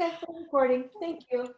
Okay, we're recording. Thank you.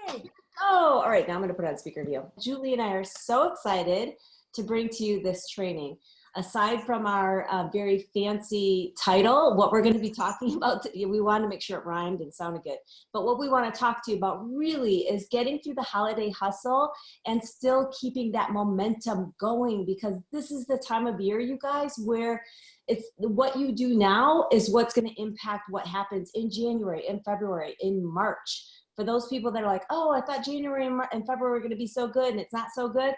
Yay. Oh, all right. Now I'm going to put on speaker view. Julie and I are so excited to bring to you this training. Aside from our very fancy title, what we're going to be talking about, we wanted to make sure it rhymed and sounded good. But what we want to talk to you about really is getting through the holiday hustle and still keeping that momentum going, because this is the time of year, you guys, where it's what you do now is what's going to impact what happens in January, in February, in March. For those people that are like, oh, I thought January and February were going to be so good, and it's not so good.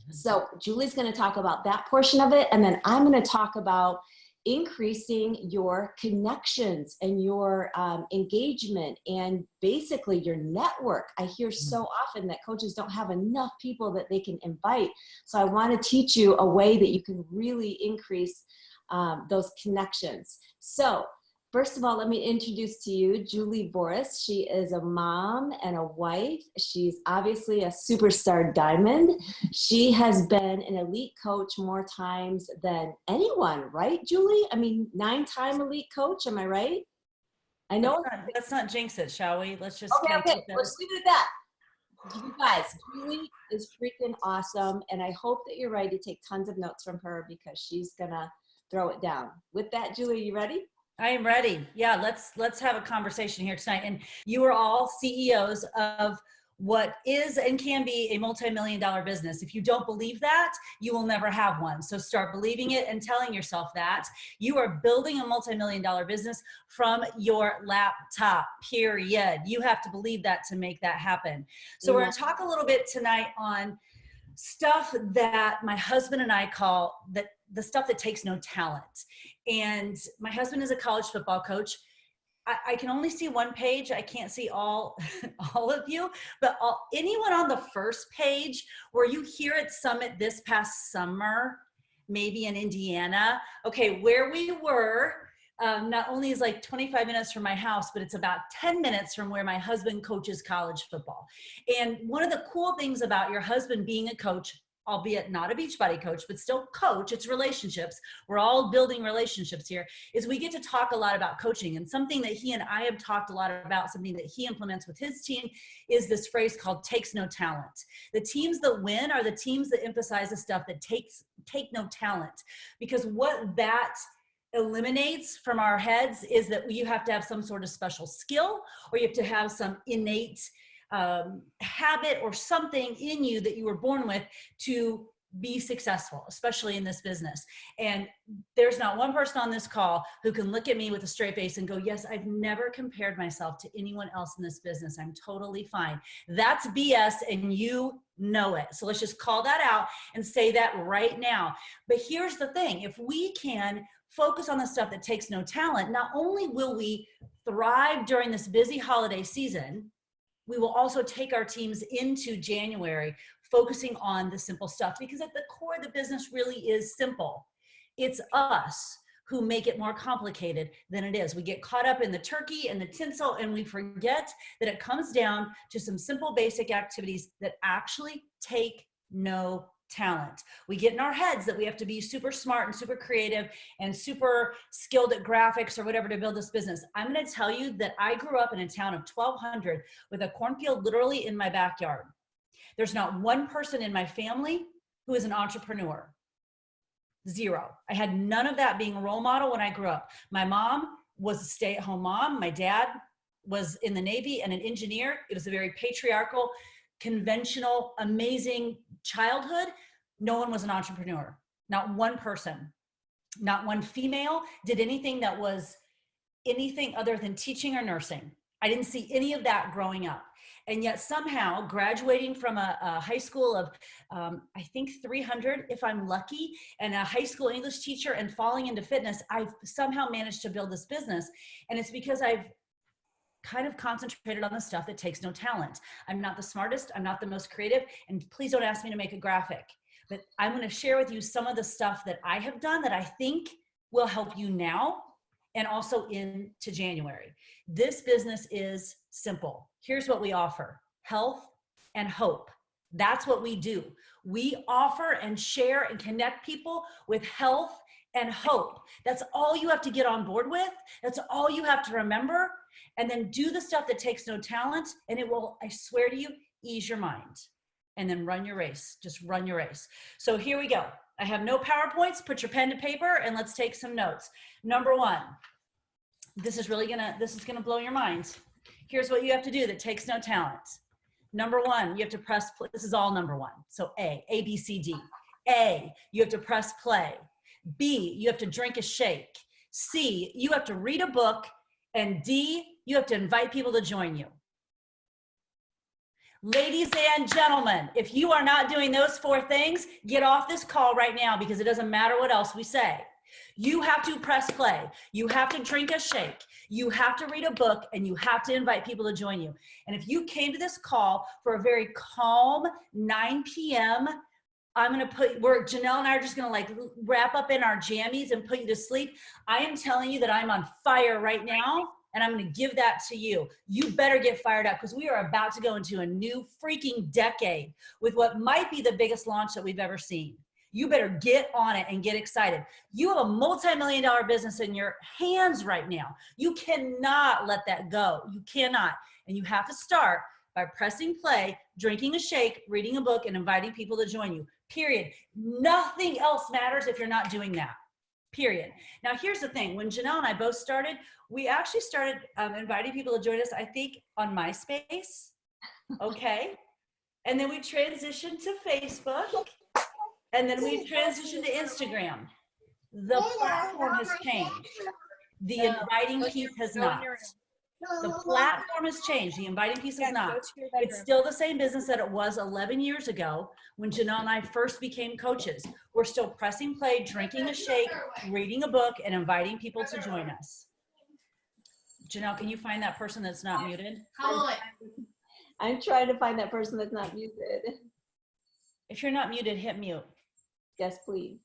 So Julie's going to talk about that portion of it. And then I'm going to talk about increasing your connections and your engagement and basically your network. I hear so often that coaches don't have enough people that they can invite. So I want to teach you a way that you can really increase those connections. So first of all, let me introduce to you Julie Boris. She is a mom and a wife. She's obviously a superstar diamond. She has been an elite coach more times than anyone, right, Julie? I mean, 9-time elite coach, am I right? I know. Let's not jinx it, shall we? Let's just Okay. Let's leave it at that. You guys, Julie is freaking awesome, and I hope that you're ready to take tons of notes from her because she's gonna throw it down. With that, Julie, you ready? I am ready. Yeah, let's have a conversation here tonight. And you are all CEOs of what is and can be a multi-million-dollar business. If you don't believe that, you will never have one. So start believing it and telling yourself that. You are building a multi-million-dollar business from your laptop, period. You have to believe that to make that happen. So we're going to talk a little bit tonight on stuff that my husband and I call the stuff that takes no talent. And my husband is a college football coach. I can only see one page. I can't see all of you, but anyone on the first page, were you here at Summit this past summer, maybe in Indiana? Okay, where we were, not only is like 25 minutes from my house, but it's about 10 minutes from where my husband coaches college football. And one of the cool things about your husband being a coach, albeit not a Beachbody coach, but still coach, it's relationships. We're all building relationships here, is we get to talk a lot about coaching. And something that he and I have talked a lot about, something that he implements with his team, is this phrase called takes no talent. The teams that win are the teams that emphasize the stuff that take no talent. Because what that eliminates from our heads is that you have to have some sort of special skill, or you have to have some innate habit or something in you that you were born with to be successful, especially in this business. And there's not one person on this call who can look at me with a straight face and go, yes, I've never compared myself to anyone else in this business. I'm totally fine. That's BS, and you know it. So let's just call that out and say that right now. But here's the thing. If we can focus on the stuff that takes no talent, not only will we thrive during this busy holiday season, we will also take our teams into January focusing on the simple stuff, because at the core of the business really is simple. It's us who make it more complicated than it is. We get caught up in the turkey and the tinsel, and we forget that it comes down to some simple basic activities that actually take no talent. We get in our heads that we have to be super smart and super creative and super skilled at graphics or whatever to build this business. I'm going to tell you that I grew up in a town of 1,200 with a cornfield literally in my backyard. There's not one person in my family who is an entrepreneur. Zero. I had none of that being a role model when I grew up. My mom was a stay-at-home mom. My dad was in the Navy and an engineer. It was a very patriarchal, conventional, amazing childhood. No one was an entrepreneur. Not one person, not one female did anything that was anything other than teaching or nursing. I didn't see any of that growing up. And yet somehow graduating from a high school of, I think 300, if I'm lucky, and a high school English teacher, and falling into fitness, I've somehow managed to build this business. And it's because I've kind of concentrated on the stuff that takes no talent. I'm not the smartest, I'm not the most creative, and please don't ask me to make a graphic. But I'm going to share with you some of the stuff that I have done that I think will help you now and also into January. This business is simple. Here's what we offer: health and hope. That's what we do. We offer and share and connect people with health and hope. That's all you have to get on board with. That's all you have to remember. And then do the stuff that takes no talent, and it will, I swear to you, ease your mind. And then run your race. Just run your race. So here we go. I have no PowerPoints. Put your pen to paper and let's take some notes. Number one, this is gonna blow your mind. Here's what you have to do that takes no talent. Number one, you have to press play. This is all number one. So A, B, C, D. A, you have to press play. B, you have to drink a shake. C, you have to read a book. And D, you have to invite people to join you. Ladies and gentlemen, if you are not doing those 4 things, get off this call right now, because it doesn't matter what else we say. You have to press play. You have to drink a shake. You have to read a book, and you have to invite people to join you. And if you came to this call for a very calm 9 p.m., Jenelle and I are just going to like wrap up in our jammies and put you to sleep. I am telling you that I'm on fire right now, and I'm going to give that to you. You better get fired up, because we are about to go into a new freaking decade with what might be the biggest launch that we've ever seen. You better get on it and get excited. You have a multi-million-dollar business in your hands right now. You cannot let that go. You cannot. And you have to start by pressing play, drinking a shake, reading a book, and inviting people to join you. Period. Nothing else matters if you're not doing that. Period. Now, here's the thing. When Jenelle and I both started, we actually started inviting people to join us, I think, on MySpace. Okay. And then we transitioned to Facebook. And then we transitioned to Instagram. The platform has changed. The inviting piece has not. The platform has changed. The inviting piece has not. It's still the same business that it was 11 years ago when Jenelle and I first became coaches. We're still pressing play, drinking a shake, reading a book, and inviting people to join us. Jenelle, can you find that person that's not muted? I'm trying to find that person that's not muted. If you're not muted, hit mute. Yes, please.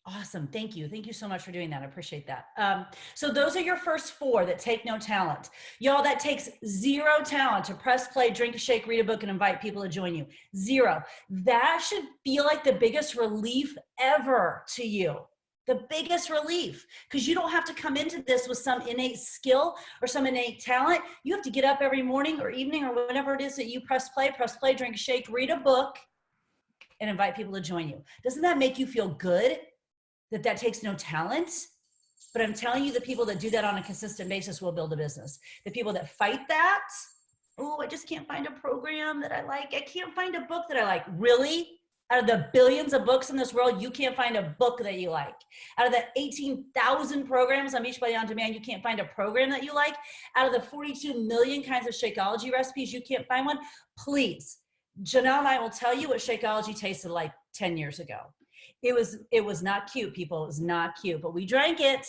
Awesome. Thank you. Thank you so much for doing that. I appreciate that. So those are your first 4 that take no talent. Y'all, that takes 0 talent to press play, drink a shake, read a book, and invite people to join you. 0. That should feel like the biggest relief ever to you. The biggest relief, because you don't have to come into this with some innate skill or some innate talent. You have to get up every morning or evening or whenever it is that you press play, drink a shake, read a book, and invite people to join you. Doesn't that make you feel good? That takes no talent? But I'm telling you, the people that do that on a consistent basis will build a business. The people that fight that, oh, I just can't find a program that I like. I can't find a book that I like. Really? Out of the billions of books in this world, you can't find a book that you like. Out of the 18,000 programs on Beachbody On Demand, you can't find a program that you like. Out of the 42 million kinds of Shakeology recipes, you can't find one. Please, Jenelle and I will tell you what Shakeology tasted like 10 years ago. It was not cute, people. It was not cute, but we drank it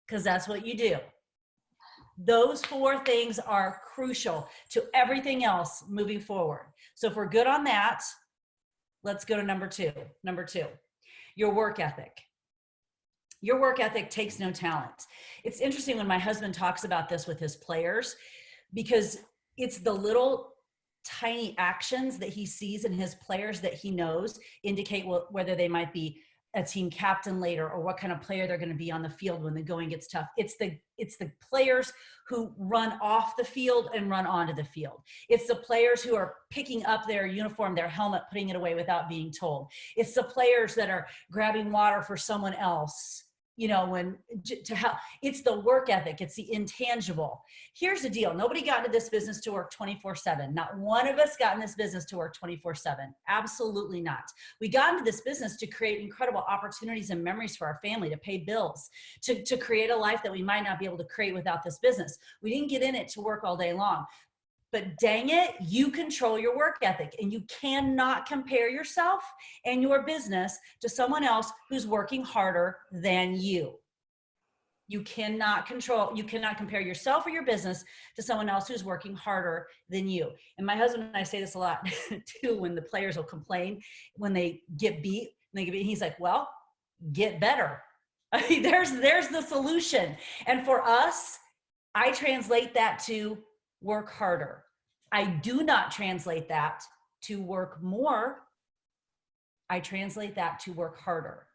because that's what you do. Those 4 things are crucial to everything else moving forward. So if we're good on that, let's go to number 2. Number 2, your work ethic. Your work ethic takes no talent. It's interesting when my husband talks about this with his players, because it's the little tiny actions that he sees in his players that he knows indicate whether they might be a team captain later or what kind of player they're going to be on the field when the going gets tough. It's the players who run off the field and run onto the field. It's the players who are picking up their uniform, their helmet, putting it away without being told. It's the players that are grabbing water for someone else, you know, to help. It's the work ethic. It's the intangible. Here's the deal. Nobody got into this business to work 24/7. Not one of us got in this business to work 24/7. Absolutely not. We got into this business to create incredible opportunities and memories for our family, to pay bills, to create a life that we might not be able to create without this business. We didn't get in it to work all day long. But dang it, you control your work ethic, and you cannot compare yourself and your business to someone else who's working harder than you. You cannot compare yourself or your business to someone else who's working harder than you. And my husband and I say this a lot too, when the players will complain when they get beat, he's like, well, get better. I mean, there's the solution. And for us, I translate that to work harder. I do not translate that to work more. I translate that to work harder.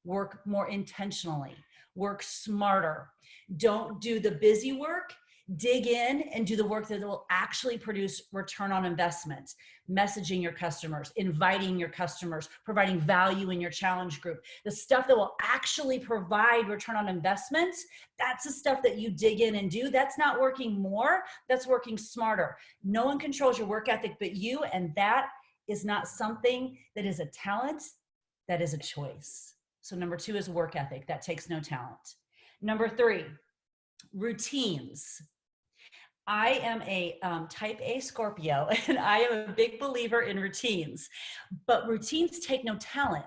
Work more intentionally, work smarter. Don't do the busy work. Dig in and do the work that will actually produce return on investment. Messaging your customers, inviting your customers, providing value in your challenge group. The stuff that will actually provide return on investment, that's the stuff that you dig in and do. That's not working more, that's working smarter. No one controls your work ethic but you, and that is not something that is a talent, that is a choice. So number 2 is work ethic. That takes no talent. Number 3, routines. I am a type A Scorpio, and I am a big believer in routines, but routines take no talent.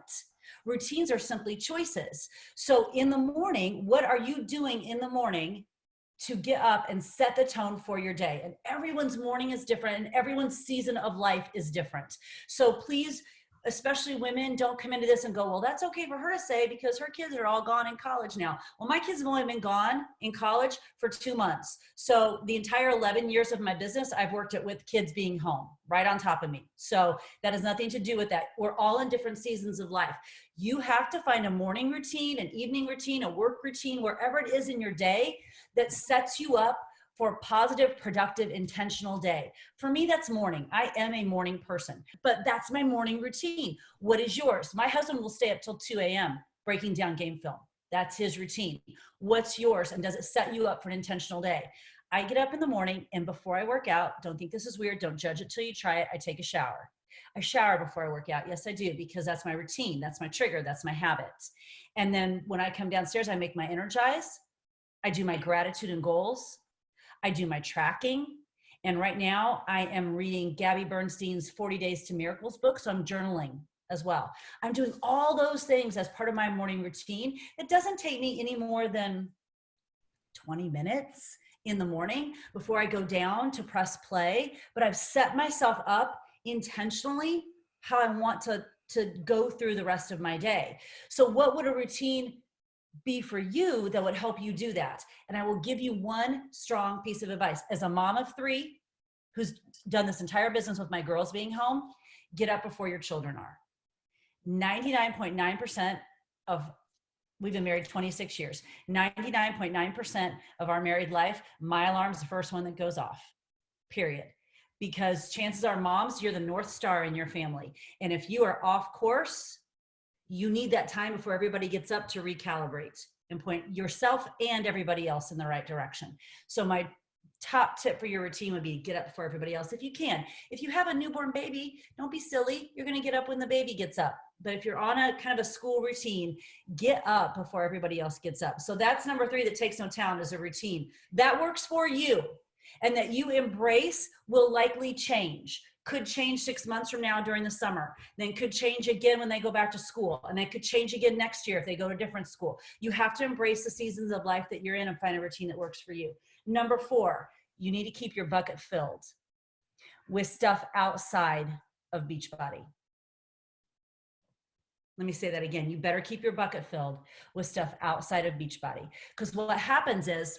Routines are simply choices. So in the morning, what are you doing in the morning to get up and set the tone for your day? And everyone's morning is different, and everyone's season of life is different. So please, especially women, don't come into this and go, well, that's okay for her to say because her kids are all gone in college now. Well, my kids have only been gone in college for 2 months. So the entire 11 years of my business, I've worked it with kids being home right on top of me. So that has nothing to do with that. We're all in different seasons of life. You have to find a morning routine, an evening routine, a work routine, wherever it is in your day that sets you up for a positive, productive, intentional day. For me, that's morning. I am a morning person, but that's my morning routine. What is yours? My husband will stay up till 2 a.m. breaking down game film. That's his routine. What's yours? And does it set you up for an intentional day? I get up in the morning, and before I work out, don't think this is weird, don't judge it till you try it, I take a shower. I shower before I work out. Yes, I do, because that's my routine. That's my trigger. That's my habit. And then when I come downstairs, I make my energize. I do my gratitude and goals. I do my tracking. And right now I am reading Gabby Bernstein's 40 Days to Miracles book. So I'm journaling as well. I'm doing all those things as part of my morning routine. It doesn't take me any more than 20 minutes in the morning before I go down to press play, but I've set myself up intentionally how I want to go through the rest of my day. So what would a routine be for you that would help you do that? And I will give you one strong piece of advice. As a mom of 3 who's done this entire business with my girls being home, get up before your children are. 99.9% of, we've been married 26 years, 99.9% of our married life, my alarm's the first one that goes off, period. Because chances are, moms, you're the North Star in your family. And if you are off course, you need that time before everybody gets up to recalibrate and point yourself and everybody else in the right direction. So my top tip for your routine would be get up before everybody else if you can. If you have a newborn baby, don't be silly. You're going to get up when the baby gets up. But if you're on a kind of a school routine, get up before everybody else gets up. So that's number 3 that takes no talent, is a routine that works for you and that you embrace will likely change. Could change 6 months from now during the summer, then could change again when they go back to school, and then could change again next year if they go to a different school. You have to embrace the seasons of life that you're in and find a routine that works for you. Number 4, you need to keep your bucket filled with stuff outside of Beachbody. Let me say that again. You better keep your bucket filled with stuff outside of Beachbody, because what happens is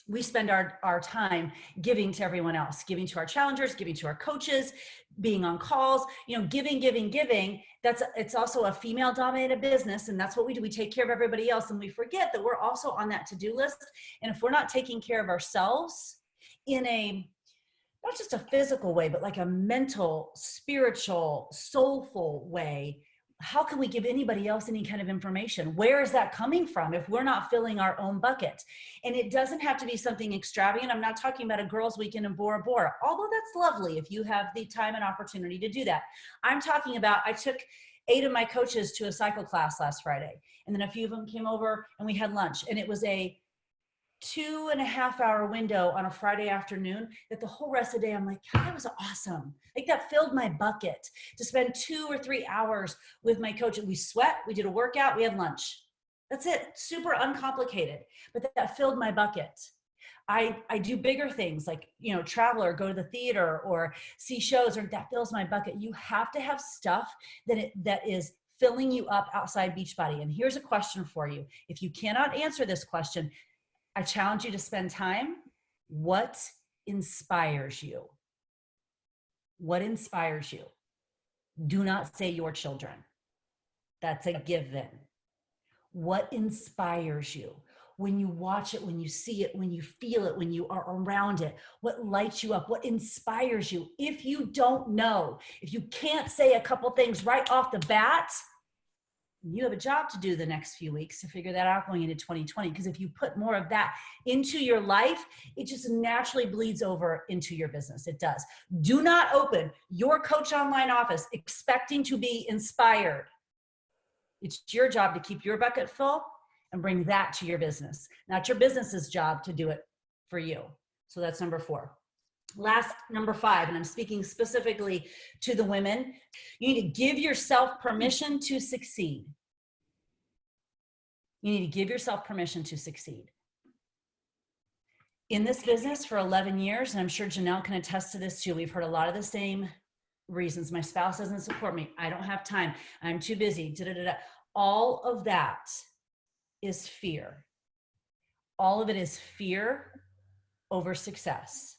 we spend our time giving to everyone else, giving to our challengers, giving to our coaches, being on calls, giving. It's also a female dominated business. And that's what we do. We take care of everybody else. And we forget that we're also on that to-do list. And if we're not taking care of ourselves in a, not just a physical way, but like a mental, spiritual, soulful way, how can we give anybody else any kind of information? Where is that coming from if we're not filling our own bucket? And it doesn't have to be something extravagant. I'm not talking about a girls' weekend in Bora Bora, although that's lovely if you have the time and opportunity to do that. I'm talking about, I took 8 of my coaches to a cycle class last Friday, and then a few of them came over and we had lunch, and it was a 2.5-hour window on a Friday afternoon that the whole rest of the day, I'm like, God, that was awesome. Like, that filled my bucket to spend 2 or 3 hours with my coach. And we sweat, we did a workout, we had lunch. That's it. Super uncomplicated, but that filled my bucket. I do bigger things like, travel or go to the theater or see shows, or that fills my bucket. You have to have stuff that is filling you up outside Beachbody. And here's a question for you. If you cannot answer this question, I challenge you to spend time. What inspires you? What inspires you? Do not say your children. That's a given. What inspires you? When you watch it, when you see it, when you feel it, when you are around it, what lights you up, what inspires you? If you don't know, if you can't say a couple things right off the bat, you have a job to do the next few weeks to figure that out going into 2020. Because if you put more of that into your life, it just naturally bleeds over into your business. It does. Do not open your Coach Online office expecting to be inspired. It's your job to keep your bucket full and bring that to your business. Not your business's job to do it for you. So that's number 4. Last, number 5, and I'm speaking specifically to the women, you need to give yourself permission to succeed. You need to give yourself permission to succeed. In this business for 11 years, and I'm sure Jenelle can attest to this too, we've heard a lot of the same reasons. My spouse doesn't support me. I don't have time. I'm too busy. All of that is fear. All of it is fear over success,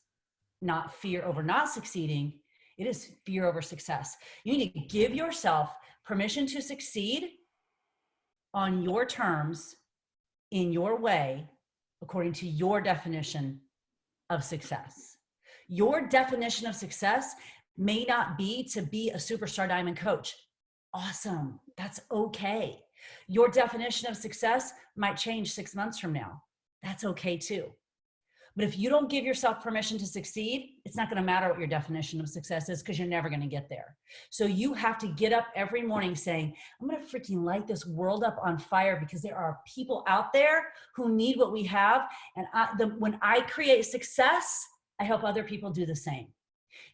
not fear over not succeeding. It is fear over success. You need to give yourself permission to succeed on your terms, in your way, according to your definition of success. Your definition of success may not be to be a superstar diamond coach. Awesome. That's okay. Your definition of success might change 6 months from now. That's okay too. But if you don't give yourself permission to succeed, it's not going to matter what your definition of success is, because you're never going to get there. So you have to get up every morning saying, I'm going to freaking light this world up on fire, because there are people out there who need what we have. And when I create success, I help other people do the same.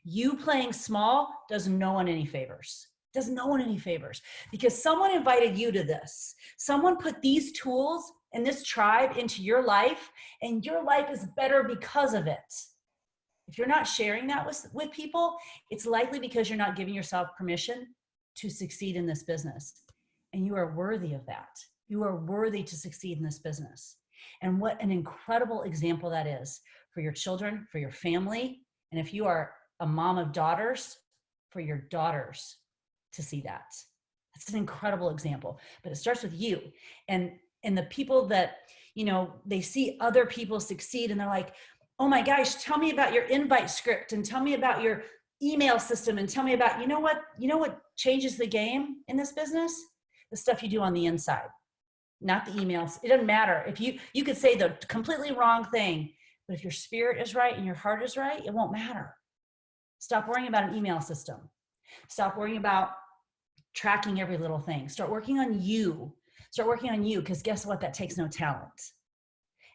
You playing small does no one any favors. Does no one any favors, because someone invited you to this. Someone put these tools and this tribe into your life, and your life is better because of it. If you're not sharing that with people, it's likely because you're not giving yourself permission to succeed in this business. And you are worthy of that. You are worthy to succeed in this business. And what an incredible example that is for your children, for your family. And if you are a mom of daughters, for your daughters to see that. That's an incredible example, but it starts with you. And the people that, they see other people succeed and they're like, oh my gosh, tell me about your invite script, and tell me about your email system, and tell me about, you know what changes the game in this business? The stuff you do on the inside, not the emails. It doesn't matter. If you could say the completely wrong thing, but if your spirit is right and your heart is right, it won't matter. Stop worrying about an email system. Stop worrying about tracking every little thing. Start working on you. Start working on you, because guess what? That takes no talent.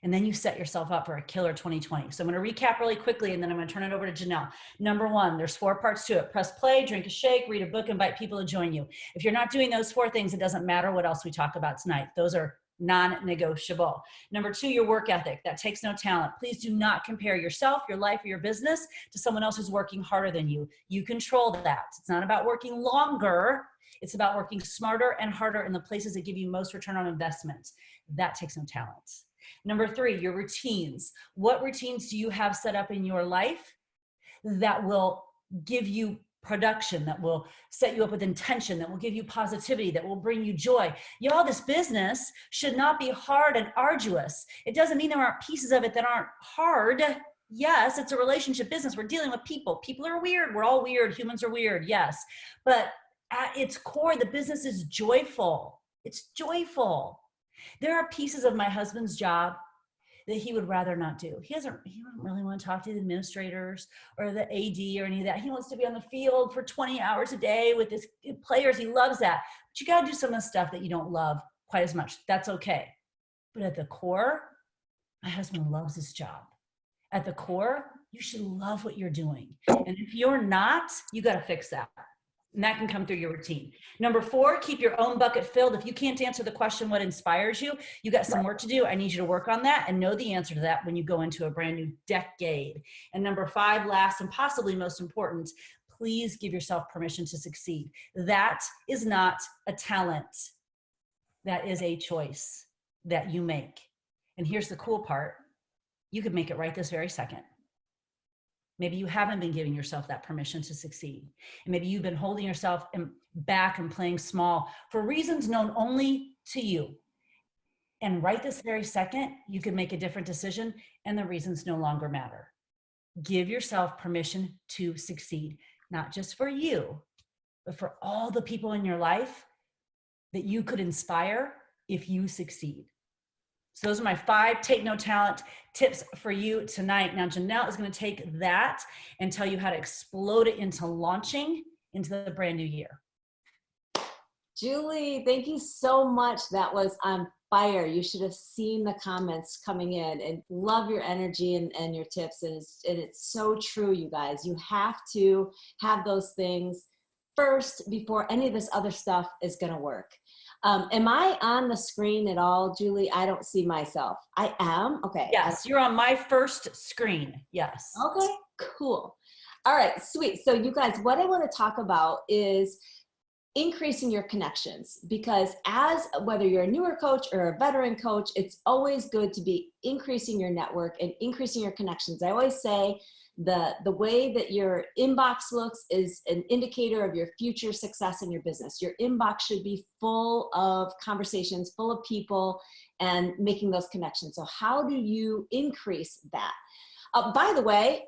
And then you set yourself up for a killer 2020. So I'm going to recap really quickly, and then I'm going to turn it over to Jenelle. Number 1, there's 4 parts to it. Press play, drink a shake, read a book, invite people to join you. If you're not doing those 4 things, it doesn't matter what else we talk about tonight. Those are non-negotiable. Number 2, your work ethic. That takes no talent. Please do not compare yourself, your life, or your business to someone else who's working harder than you. You control that. It's not about working longer. It's about working smarter and harder in the places that give you most return on investment. That takes no talent. Number 3, your routines. What routines do you have set up in your life that will give you production, that will set you up with intention, that will give you positivity, that will bring you joy? Y'all, this business should not be hard and arduous. It doesn't mean there aren't pieces of it that aren't hard. Yes, it's a relationship business. We're dealing with people. People are weird. We're all weird. Humans are weird. Yes. But at its core, the business is joyful. It's joyful. There are pieces of my husband's job that he would rather not do. He doesn't really want to talk to the administrators or the AD or any of that. He wants to be on the field for 20 hours a day with his players. He loves that. But you got to do some of the stuff that you don't love quite as much. That's okay. But at the core, my husband loves his job. At the core, you should love what you're doing. And if you're not, you got to fix that. And that can come through your routine. Number 4, keep your own bucket filled. If you can't answer the question, what inspires you, you got some work to do. I need you to work on that and know the answer to that when you go into a brand new decade. And number 5, last and possibly most important, please give yourself permission to succeed. That is not a talent. That is a choice that you make. And here's the cool part. You could make it right this very second. Maybe you haven't been giving yourself that permission to succeed. And maybe you've been holding yourself back and playing small for reasons known only to you. And right this very second, you can make a different decision and the reasons no longer matter. Give yourself permission to succeed, not just for you, but for all the people in your life that you could inspire if you succeed. So those are my 5 take no talent tips for you tonight. Now, Jenelle is going to take that and tell you how to explode it into launching into the brand new year. Julie, thank you so much. That was on fire. You should have seen the comments coming in, and love your energy and your tips. And it's so true, you guys. You have to have those things first before any of this other stuff is going to work. Am I on the screen at all, Julie? I don't see myself. I am? Okay. Yes, you're on my first screen. Yes. Okay, cool. All right, sweet. So you guys, what I want to talk about is increasing your connections, because whether you're a newer coach or a veteran coach, it's always good to be increasing your network and increasing your connections. I always say the way that your inbox looks is an indicator of your future success in your business. Your inbox should be full of conversations, full of people, and making those connections. So how do you increase that? By the way,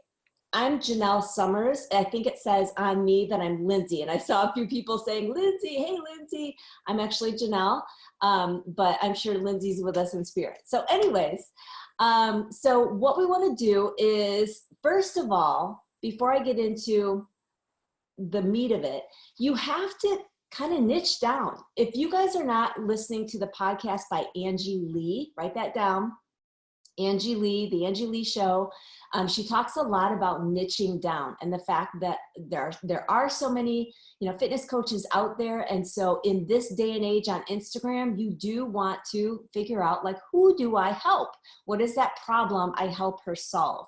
I'm Jenelle Summers. I think it says on me that I'm Lindsay, and I saw a few people saying, Lindsay, hey, Lindsay. I'm actually Jenelle, but I'm sure Lindsay's with us in spirit. So anyways, so what we want to do is, first of all, before I get into the meat of it, you have to kind of niche down. If you guys are not listening to the podcast by Angie Lee, write that down. Angie Lee, the Angie Lee Show. She talks a lot about niching down and the fact that there are so many, fitness coaches out there. And so in this day and age on Instagram, you do want to figure out, like, who do I help? What is that problem I help her solve?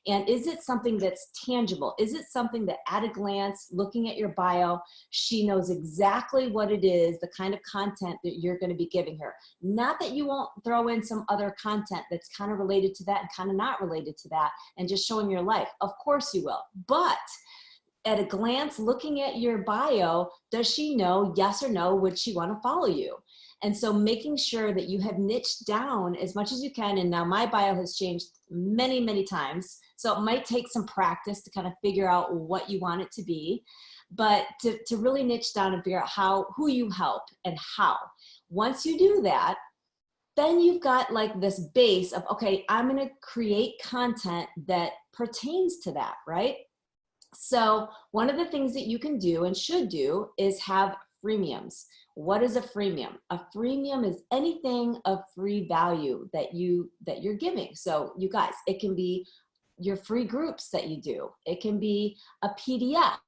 And is it something that's tangible? Is it something that at a glance, looking at your bio, she knows exactly what it is, the kind of content that you're going to be giving her? Not that you won't throw in some other content that's kind of related to that and kind of not related to that, and just showing your life. Of course you will. But at a glance, looking at your bio, does she know, yes or no, would she want to follow you? And so making sure that you have niched down as much as you can. And now my bio has changed many, many times. So it might take some practice to kind of figure out what you want it to be, but to really niche down and figure out who you help and how. Once you do that, then you've got like this base of, okay, I'm going to create content that pertains to that, right? So one of the things that you can do and should do is have freemiums. What is a freemium? A freemium is anything of free value that you're giving. So you guys, it can be your free groups that you do. It can be a PDF.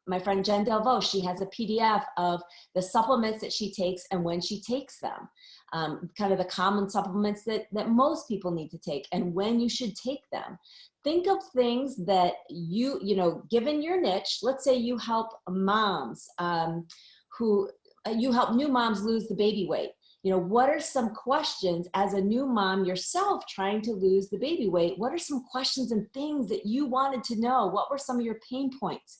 My friend Jen Delvaux, she has a PDF of the supplements that she takes and when she takes them. Kind of the common supplements that most people need to take and when you should take them. Think of things that given your niche, let's say you help moms you help new moms lose the baby weight. What are some questions as a new mom yourself trying to lose the baby weight? What are some questions and things that you wanted to know? What were some of your pain points?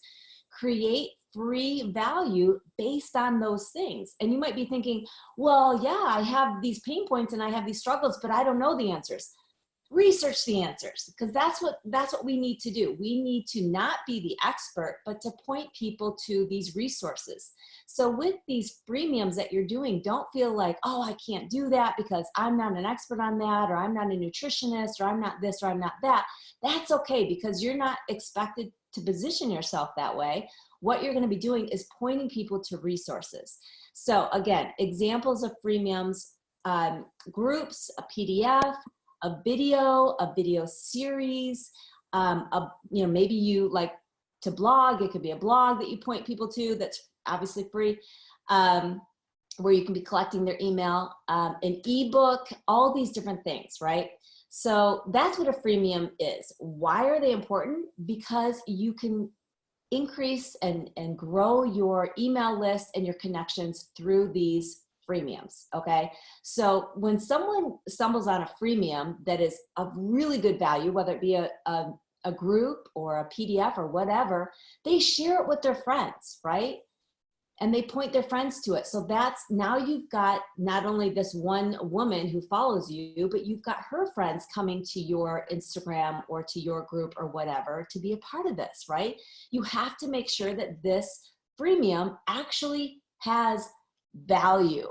Create free value based on those things. And you might be thinking, well, yeah, I have these pain points and I have these struggles, but I don't know the answers. Research the answers, because that's what we need to do. We need to not be the expert, but to point people to these resources. So with these freemiums that you're doing, don't feel like, oh, I can't do that because I'm not an expert on that, or I'm not a nutritionist, or I'm not this, or I'm not that. That's okay, because you're not expected to position yourself that way. What you're going to be doing is pointing people to resources. So again, examples of freemiums, groups, a PDF, a video series, maybe you like to blog. It could be a blog that you point people to that's obviously free, where you can be collecting their email, an ebook, all these different things, right? So that's what a freemium is. Why are they important? Because you can increase and grow your email list and your connections through these freemiums, okay? So when someone stumbles on a freemium that is of really good value, whether it be a group or a PDF or whatever, they share it with their friends, right? and they point their friends to it. So that's, now you've got not only this one woman who follows you, but you've got her friends coming to your Instagram or to your group or whatever to be a part of this, right? You have to make sure that this freemium actually has value.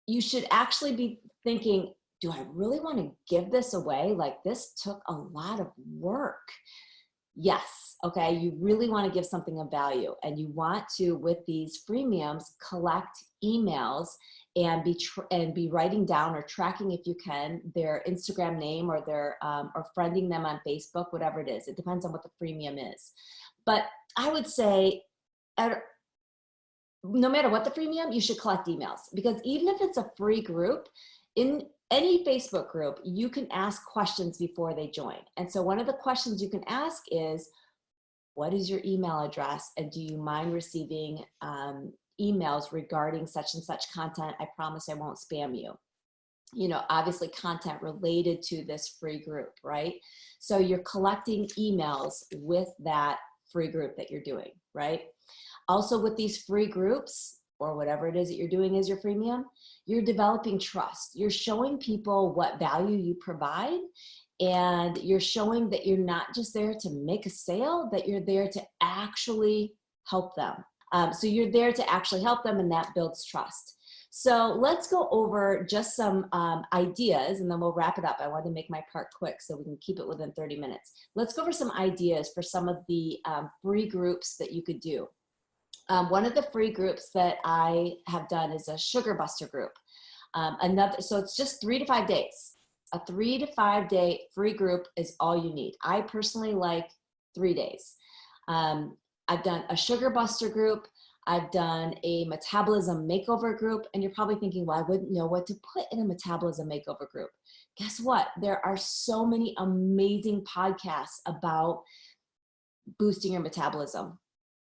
You should actually be thinking, do I really want to give this away? Like, this took a lot of work. Yes. Okay. You really want to give something of value, and you want to, with these freemiums, collect emails and be writing down or tracking, if you can, their Instagram name or their, or friending them on Facebook, whatever it is. It depends on what the freemium is. But I would say, no matter what the freemium, you should collect emails, because even if it's a free group, in any Facebook group, you can ask questions before they join. And so one of the questions you can ask is, what is your email address? And do you mind receiving emails regarding such and such content? I promise I won't spam you. You know, obviously content related to this free group, right? So you're collecting emails with that free group that you're doing, right? Also, with these free groups, or whatever it is that you're doing as your freemium, you're developing trust. You're showing people what value you provide, and you're showing that you're not just there to make a sale, that you're there to actually help them. So you're there to actually help them, and that builds trust. So let's go over just some ideas, and then we'll wrap it up. I wanted to make my part quick so we can keep it within 30 minutes. Let's go over some ideas for some of the free groups that you could do. One of the free groups that I have done is a Sugar Buster group. So it's just 3 to 5 days. A 3 to 5 day free group is all you need. I personally like 3 days. I've done a Sugar Buster group. I've done a metabolism makeover group. And you're probably thinking, well, I wouldn't know what to put in a metabolism makeover group. Guess what? There are so many amazing podcasts about boosting your metabolism.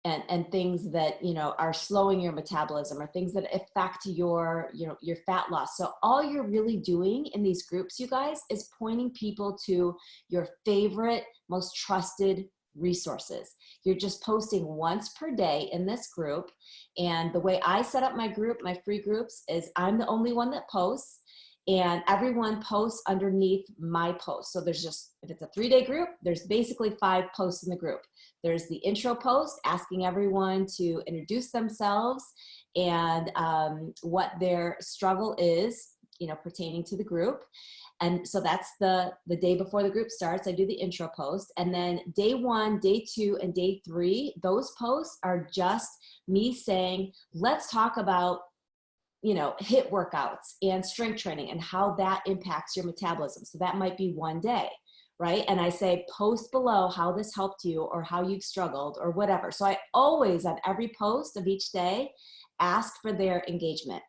And things that, you know, are slowing your metabolism, or things that affect your, you know, your fat loss. So all you're really doing in these groups, you guys, is pointing people to your favorite, most trusted resources. You're just posting once per day in this group. And the way I set up my group, my free groups, is I'm the only one that posts, and everyone posts underneath my post. So there's just, if it's a 3-day group, there's basically 5 posts in the group. There's the intro post asking everyone to introduce themselves and what their struggle is, you know, pertaining to the group. And so that's the day before the group starts. I do the intro post. And then day 1, day 2, and day 3, those posts are just me saying, let's talk about, you know, HIIT workouts and strength training and how that impacts your metabolism. So that might be one day, right? And I say, post below how this helped you, or how you've struggled, or whatever. So I always, on every post of each day, ask for their engagement.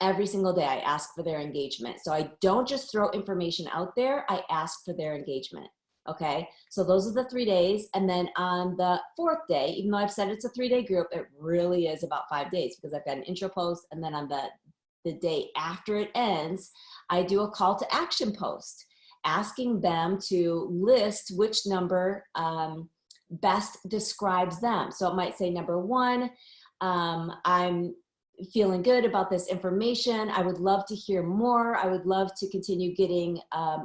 Every single day I ask for their engagement. So I don't just throw information out there, I ask for their engagement. Okay, so those are the 3 days. And then on the 4th day, even though I've said it's a 3-day group, it really is about 5 days, because I've got an intro post. And then on the day after it ends, I do a call to action post, asking them to list which number best describes them. So it might say, number 1, I'm feeling good about this information. I would love to hear more. I would love to continue getting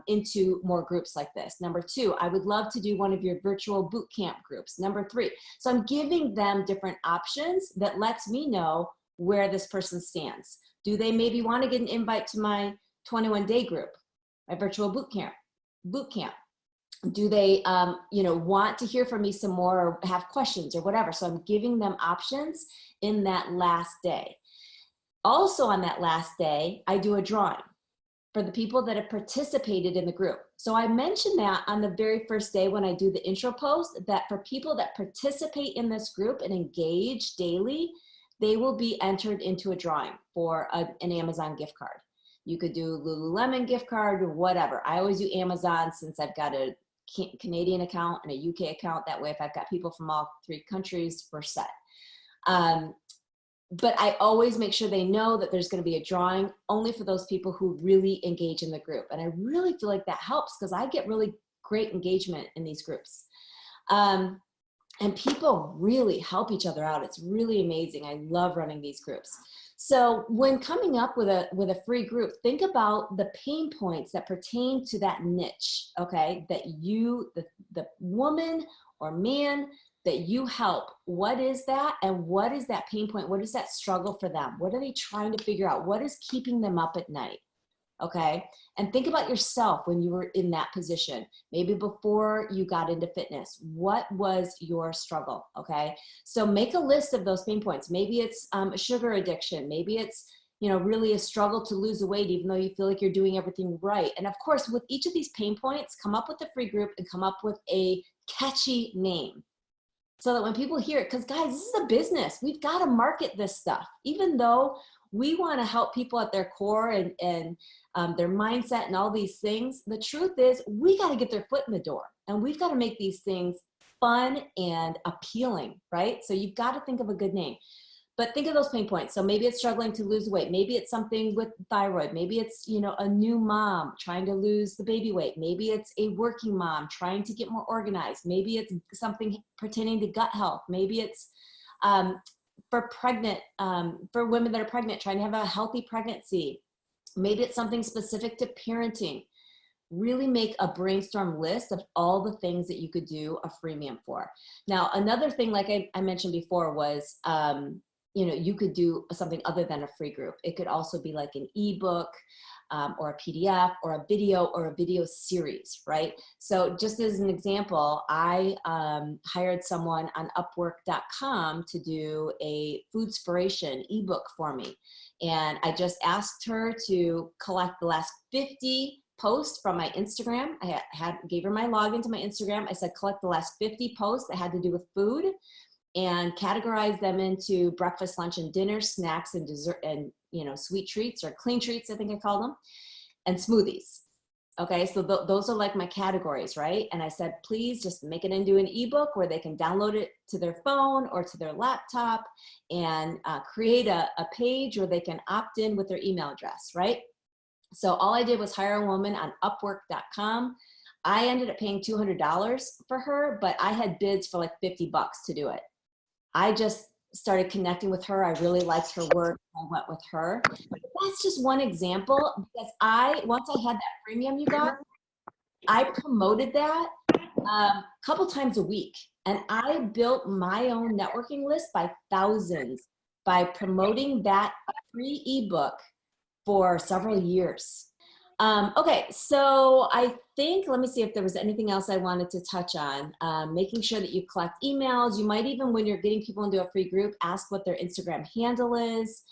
into more groups like this. Number 2, I would love to do one of your virtual boot camp groups. Number 3. So I'm giving them different options that lets me know where this person stands. Do they maybe want to get an invite to my 21-day group, my virtual boot camp? Do they, you know, want to hear from me some more, or have questions or whatever? So I'm giving them options in that last day. Also on that last day, I do a drawing for the people that have participated in the group. So I mentioned that on the very first day when I do the intro post, that for people that participate in this group and engage daily, they will be entered into a drawing for an Amazon gift card. You could do Lululemon gift card or whatever. I always do Amazon, since I've got a Canadian account and a UK account. That way, if I've got people from all 3 countries, we're set. But I always make sure they know that there's going to be a drawing only for those people who really engage in the group. And I really feel like that helps, because I get really great engagement in these groups. and people really help each other out. It's really amazing. I love running these groups. So when coming up with a free group, think about the pain points that pertain to that niche, okay? That you, the woman or man that you help, what is that? And what is that pain point? What is that struggle for them? What are they trying to figure out? What is keeping them up at night? Okay. And think about yourself when you were in that position, maybe before you got into fitness. What was your struggle? Okay. So make a list of those pain points. Maybe it's a sugar addiction. Maybe it's, really a struggle to lose the weight, even though you feel like you're doing everything right. And of course, with each of these pain points, come up with a free group and come up with a catchy name. So that when people hear it, because guys, this is a business. We've got to market this stuff, even though we want to help people at their core and their mindset and all these things. The truth is we got to get their foot in the door, and we've got to make these things fun and appealing, right? So you've got to think of a good name. But think of those pain points. So maybe it's struggling to lose weight. Maybe it's something with thyroid. Maybe it's, a new mom trying to lose the baby weight. Maybe it's a working mom trying to get more organized. Maybe it's something pertaining to gut health. Maybe it's for women that are pregnant, trying to have a healthy pregnancy. Maybe it's something specific to parenting. Really make a brainstorm list of all the things that you could do a freemium for. Now, another thing, like I mentioned before, was, you could do something other than a free group. It could also be like an ebook or a PDF or a video series, right? So just as an example, I hired someone on UpWork.com to do a foodspiration ebook for me. And I just asked her to collect the last 50 posts from my Instagram. I gave her my login to my Instagram. I said, collect the last 50 posts that had to do with food and categorize them into breakfast, lunch, and dinner, snacks, and dessert, and sweet treats, or clean treats, I think I call them, and smoothies. Okay, so those are like my categories, right? And I said, please just make it into an ebook where they can download it to their phone or to their laptop, and create a page where they can opt in with their email address, right? So all I did was hire a woman on Upwork.com. I ended up paying $200 for her, but I had bids for like $50 to do it. I just started connecting with her. I really liked her work. I went with her. But that's just one example, because once I had that freemium, you guys, I promoted that a couple times a week. And I built my own networking list by thousands by promoting that free ebook for several years. Okay, so I think, let me see if there was anything else I wanted to touch on. Making sure that you collect emails. You might even, when you're getting people into a free group, ask what their Instagram handle is.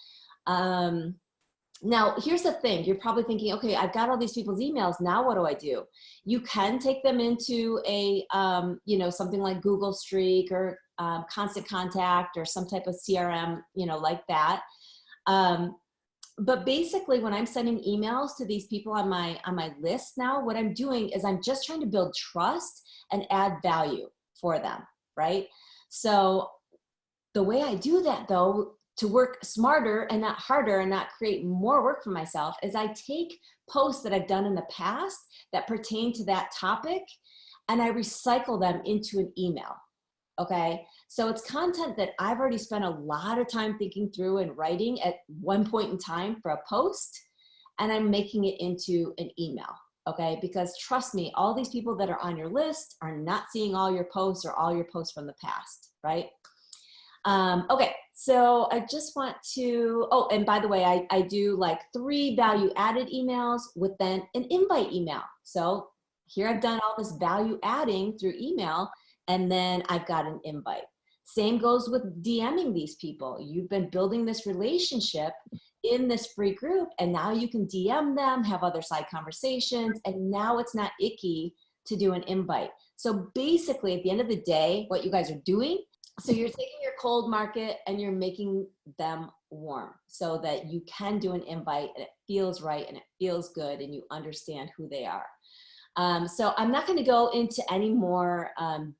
Now, here's the thing. You're probably thinking, okay, I've got all these people's emails. Now what do I do? You can take them into a, something like Google Streak or Constant Contact or some type of CRM, like that. But basically, when I'm sending emails to these people on my list now, what I'm doing is I'm just trying to build trust and add value for them, right? So the way I do that, though, to work smarter and not harder and not create more work for myself, is I take posts that I've done in the past that pertain to that topic, and I recycle them into an email. Okay, so it's content that I've already spent a lot of time thinking through and writing at one point in time for a post, and I'm making it into an email. Okay, because trust me, all these people that are on your list are not seeing all your posts or all your posts from the past, right? Okay, so I just want to, oh, and by the way, I do like 3 value added emails with then an invite email. So here I've done all this value adding through email, and then I've got an invite. Same goes with DMing these people. You've been building this relationship in this free group, and now you can DM them, have other side conversations, and now it's not icky to do an invite. So basically, at the end of the day, what you guys are doing, so you're taking your cold market and you're making them warm so that you can do an invite and it feels right and it feels good and you understand who they are. So I'm not going to go into any more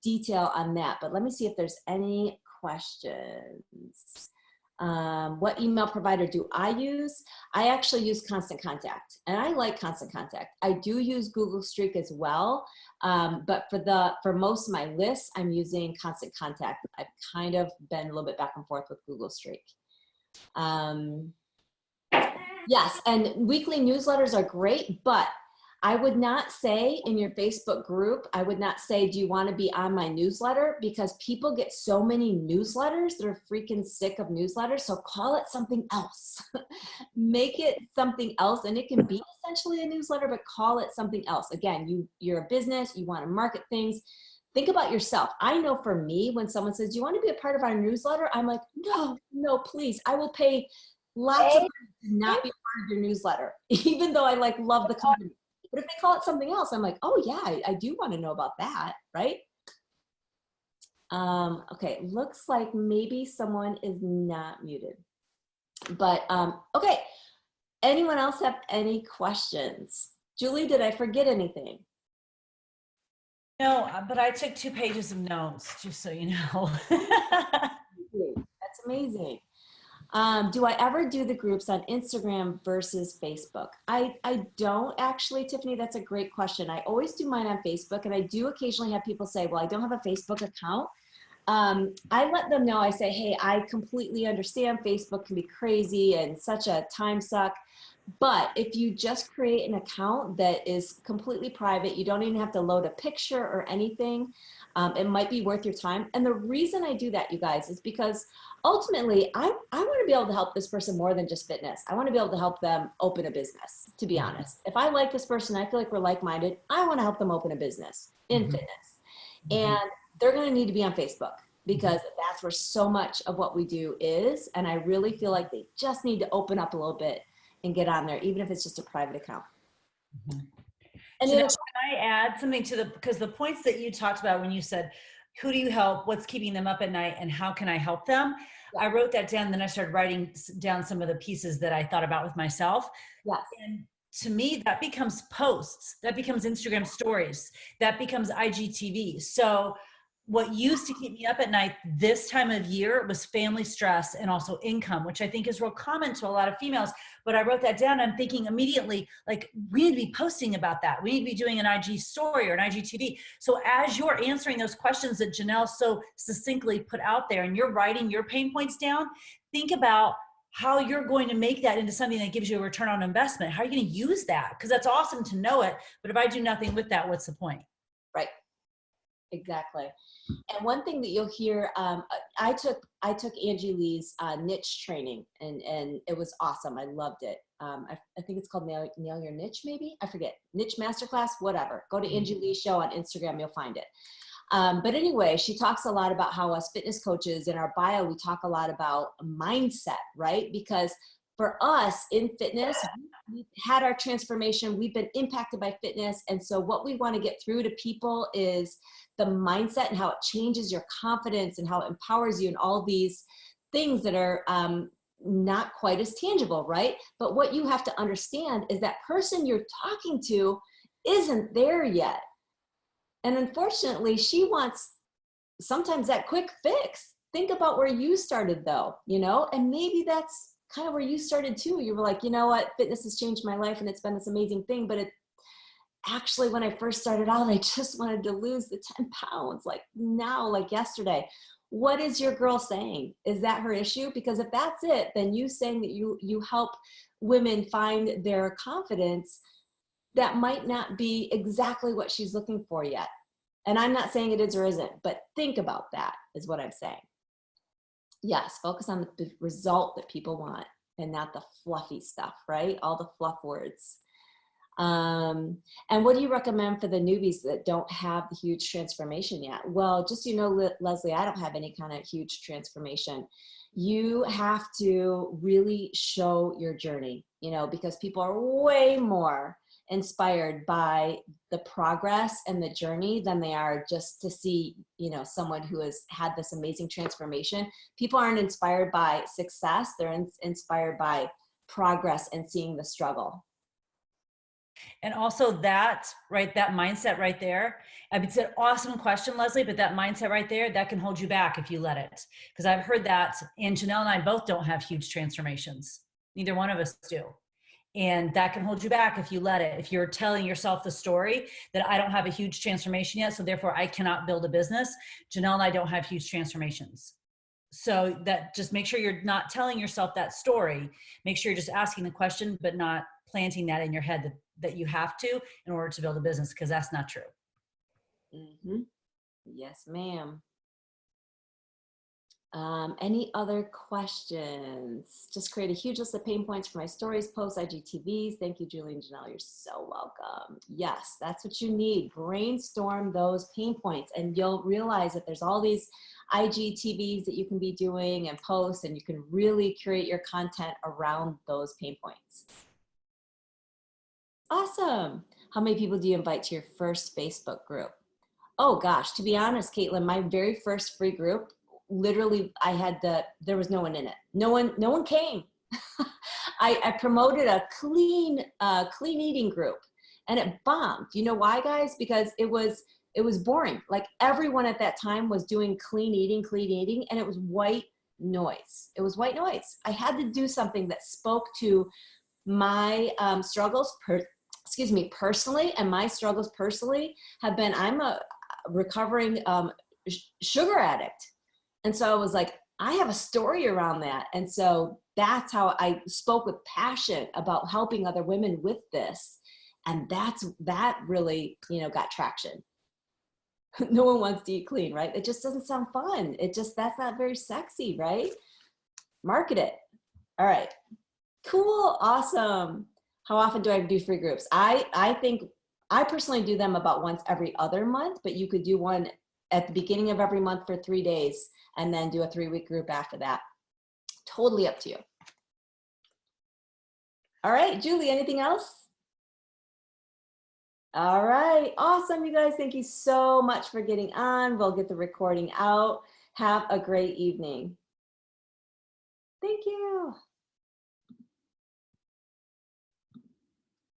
detail on that, but let me see if there's any questions. What email provider do I use? I actually use Constant Contact, and I like Constant Contact. I do use Google Streak as well, but for most of my lists, I'm using Constant Contact. I've kind of been a little bit back and forth with Google Streak. Yes, and weekly newsletters are great, but I would not say in your Facebook group, I would not say, do you want to be on my newsletter? Because people get so many newsletters, they're freaking sick of newsletters. So call it something else. Make it something else. And it can be essentially a newsletter, but call it something else. Again, you're a business, you want to market things. Think about yourself. I know for me, when someone says, do you want to be a part of our newsletter? I'm like, no, please. I will pay lots of money to not be part of your newsletter, even though I love the company. But if they call it something else, I'm like, oh yeah, I do want to know about that, right? Okay, looks like maybe someone is not muted. But okay, anyone else have any questions? Julie, did I forget anything? No, but I took 2 pages of notes, just so you know. That's amazing. Do I ever do the groups on Instagram versus Facebook? I don't actually, Tiffany, that's a great question. I always do mine on Facebook, and I do occasionally have people say, well, I don't have a Facebook account. I let them know, I say, hey, I completely understand Facebook can be crazy and such a time suck. But if you just create an account that is completely private, you don't even have to load a picture or anything, it might be worth your time. And the reason I do that, you guys, is because ultimately, I want to be able to help this person more than just fitness. I want to be able to help them open a business, to be honest. If I like this person, I feel like we're like-minded, I want to help them open a business in fitness. And they're going to need to be on Facebook, because that's where so much of what we do is. And I really feel like they just need to open up a little bit and get on there, even if it's just a private account. And Jenelle, can I add something to because the points that you talked about when you said, who do you help, what's keeping them up at night, and how can I help them? Yeah. I wrote that down, then I started writing down some of the pieces that I thought about with myself. Yes. And to me, that becomes posts, that becomes Instagram stories, that becomes IGTV. So what used to keep me up at night this time of year was family stress and also income, which I think is real common to a lot of females. But I wrote that down. I'm thinking immediately, like, we need to be posting about that. We need to be doing an IG story or an IGTV. So as you're answering those questions that Jenelle so succinctly put out there, and you're writing your pain points down, think about how you're going to make that into something that gives you a return on investment. How are you going to use that? Because that's awesome to know it. But if I do nothing with that, what's the point? Right. Exactly. And one thing that you'll hear, I took Angie Lee's niche training, and it was awesome. I loved it. I think it's called Nail Your Niche, maybe? I forget. Niche Masterclass, whatever. Go to Angie Lee's show on Instagram, you'll find it. But anyway, she talks a lot about how us fitness coaches, in our bio, we talk a lot about mindset, right? Because for us in fitness, we've had our transformation, we've been impacted by fitness. And so what we want to get through to people is the mindset and how it changes your confidence and how it empowers you and all these things that are not quite as tangible, right? But what you have to understand is that person you're talking to isn't there yet. And unfortunately, she wants sometimes that quick fix. Think about where you started though, and maybe that's kind of where you started too. You were like, you know what, fitness has changed my life and it's been this amazing thing. But it actually, when I first started out, I just wanted to lose the 10 pounds, like yesterday. What is your girl saying? Is that her issue? Because if that's it, then you saying that you help women find their confidence, that might not be exactly what she's looking for yet. And I'm not saying it is or isn't, but think about that is what I'm saying. Yes, focus on the result that people want and not the fluffy stuff, right? All the fluff words. And what do you recommend for the newbies that don't have the huge transformation yet? Well, just, Leslie, I don't have any kind of huge transformation. You have to really show your journey, because people are way more inspired by the progress and the journey than they are just to see, someone who has had this amazing transformation. People aren't inspired by success. They're inspired by progress and seeing the struggle. And also that, right, that mindset right there. I mean, it's an awesome question, Leslie, but that mindset right there, that can hold you back if you let it. Because I've heard that, and Jenelle and I both don't have huge transformations. Neither one of us do. And that can hold you back if you let it. If you're telling yourself the story that I don't have a huge transformation yet, so therefore I cannot build a business. Janelle and I don't have huge transformations. So that, just make sure you're not telling yourself that story. Make sure you're just asking the question, but not planting that in your head that you have to in order to build a business, because that's not true. Mm-hmm. Yes, ma'am. Any other questions? Just create a huge list of pain points for my stories, posts, IGTVs. Thank you, Julie and Janelle. You're so welcome. Yes, that's what you need. Brainstorm those pain points, and you'll realize that there's all these IGTVs that you can be doing and posts, and you can really curate your content around those pain points. Awesome. How many people do you invite to your first Facebook group? Oh gosh, to be honest, Caitlin, my very first free group, literally there was no one in it. No one came. I promoted a clean eating group, and it bombed. You know why, guys? Because it was boring. Like, everyone at that time was doing clean eating, and it was white noise. It was white noise. I had to do something that spoke to my struggles personally, and my struggles personally have been, I'm a recovering sugar addict. And so I was like, I have a story around that. And so that's how I spoke with passion about helping other women with this. And that really, got traction. No one wants to eat clean, right? It just doesn't sound fun. That's not very sexy, right? Market it. All right. Cool. Awesome. How often do I do free groups? I think I personally do them about once every other month, but you could do one at the beginning of every month for 3 days and then do a 3-week group after that. Totally up to you. All right, Julie, anything else? All right, awesome, you guys. Thank you so much for getting on. We'll get the recording out. Have a great evening. Thank you.